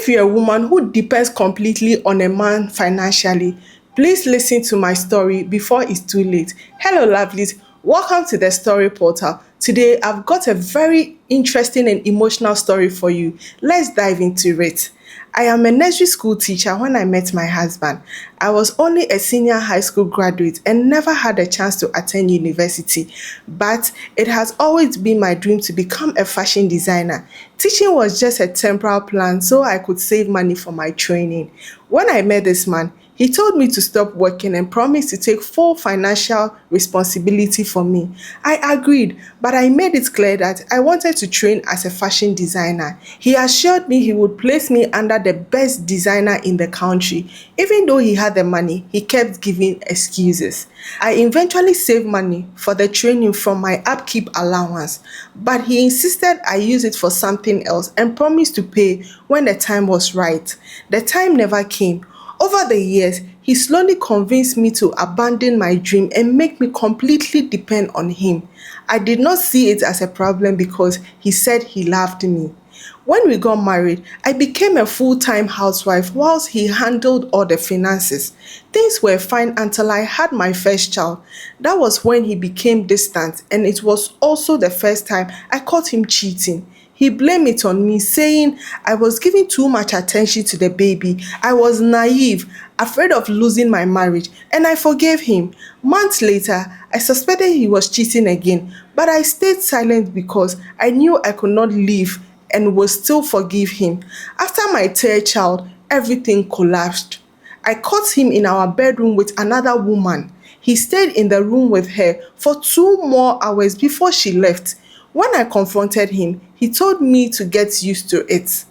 If you're a woman who depends completely on a man financially, please listen to my story before it's too late. Hello, lovelies. Welcome to the Story Portal. Today, I've got a very interesting and emotional story for you. Let's dive into it. I am a nursery school teacher when I met my husband. I was only a senior high school graduate and never had a chance to attend university. But it has always been my dream to become a fashion designer. Teaching was just a temporary plan so I could save money for my training. When I met this man, he told me to stop working and promised to take full financial responsibility for me. I agreed, but I made it clear that I wanted to train as a fashion designer. He assured me he would place me under the best designer in the country. Even though he had the money, he kept giving excuses. I eventually saved money for the training from my upkeep allowance, but he insisted I use it for something else and promised to pay when the time was right. The time never came. Over the years, he slowly convinced me to abandon my dream and make me completely depend on him. I did not see it as a problem because he said he loved me. When we got married, I became a full-time housewife whilst he handled all the finances. Things were fine until I had my first child. That was when he became distant, and it was also the first time I caught him cheating. He blamed it on me, saying I was giving too much attention to the baby. I was naive, afraid of losing my marriage, and I forgave him. Months later, I suspected he was cheating again, but I stayed silent because I knew I could not leave and would still forgive him. After my third child, everything collapsed. I caught him in our bedroom with another woman. He stayed in the room with her for 2 more hours before she left. When I confronted him, he told me to get used to it.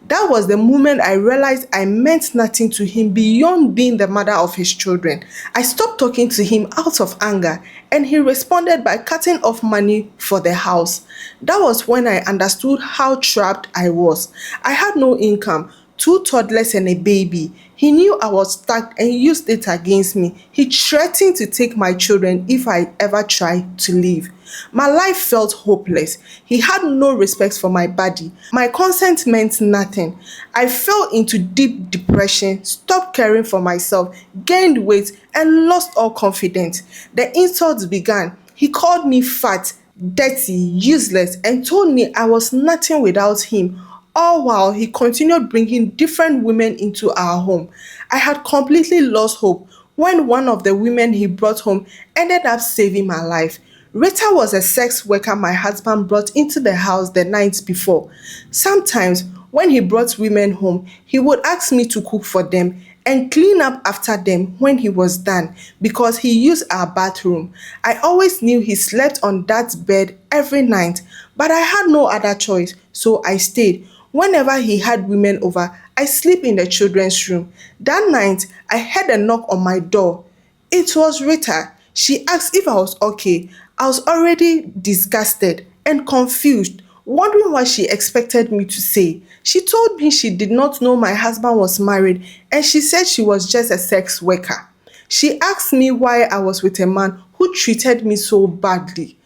That was the moment I realized I meant nothing to him beyond being the mother of his children. I stopped talking to him out of anger, and he responded by cutting off money for the house. That was when I understood how trapped I was. I had no income, 2 toddlers and a baby. He knew I was stuck and used it against me. He threatened to take my children if I ever tried to leave. My life felt hopeless. He had no respect for my body. My consent meant nothing. I fell into deep depression, stopped caring for myself, gained weight, and lost all confidence. The insults began. He called me fat, dirty, useless, and told me I was nothing without him. All while he continued bringing different women into our home. I had completely lost hope when one of the women he brought home ended up saving my life. Rita was a sex worker my husband brought into the house the night before. Sometimes, when he brought women home, he would ask me to cook for them and clean up after them when he was done because he used our bathroom. I always knew he slept on that bed every night, but I had no other choice, so I stayed. Whenever he had women over, I sleep in the children's room. That night, I heard a knock on my door. It was Rita. She asked if I was okay. I was already disgusted and confused, wondering what she expected me to say. She told me she did not know my husband was married, and she said she was just a sex worker. She asked me why I was with a man who treated me so badly.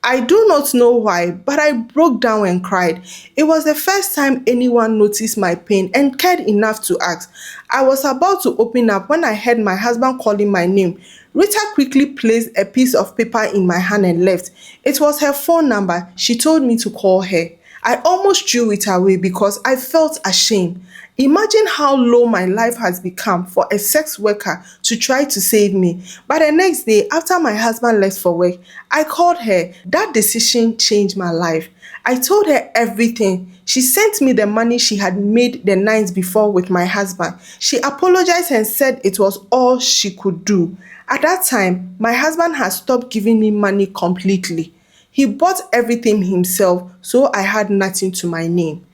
I do not know why, but I broke down and cried. It was the first time anyone noticed my pain and cared enough to ask. I was about to open up when I heard my husband calling my name. Rita quickly placed a piece of paper in my hand and left. It was her phone number. She told me to call her. I almost threw it away because I felt ashamed. Imagine how low my life has become for a sex worker to try to save me. But the next day, after my husband left for work, I called her. That decision changed my life. I told her everything. She sent me the money she had made the night before with my husband. She apologized and said it was all she could do. At that time, my husband had stopped giving me money completely. He bought everything himself, so I had nothing to my name.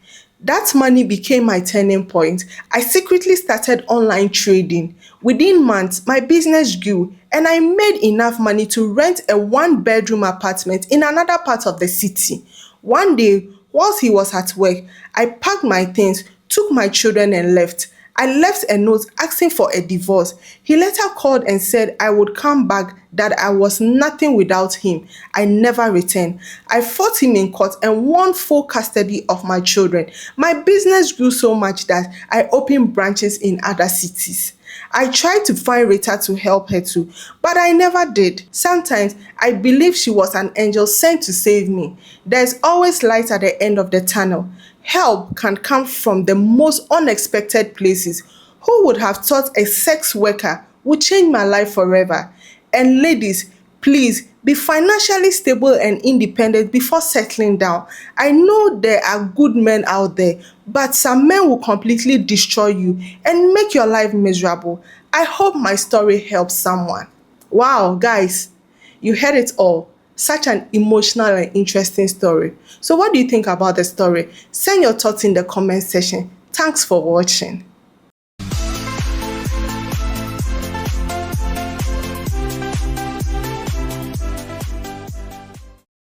That money became my turning point. I secretly started online trading. Within months, my business grew and I made enough money to rent a 1-bedroom apartment in another part of the city. One day, whilst he was at work, I packed my things, took my children and left. I left a note asking for a divorce. He later called and said I would come back, that I was nothing without him. I never returned. I fought him in court and won full custody of my children. My business grew so much that I opened branches in other cities. I tried to find Rita to help her too, but I never did. Sometimes I believe she was an angel sent to save me. There's always light at the end of the tunnel. Help can come from the most unexpected places. Who would have thought a sex worker would change my life forever? And ladies, please be financially stable and independent before settling down. I know there are good men out there, but some men will completely destroy you and make your life miserable. I hope my story helps someone. Wow, guys, you heard it all. Such an emotional and interesting story. So, what do you think about the story? Send your thoughts in the comment section. Thanks for watching.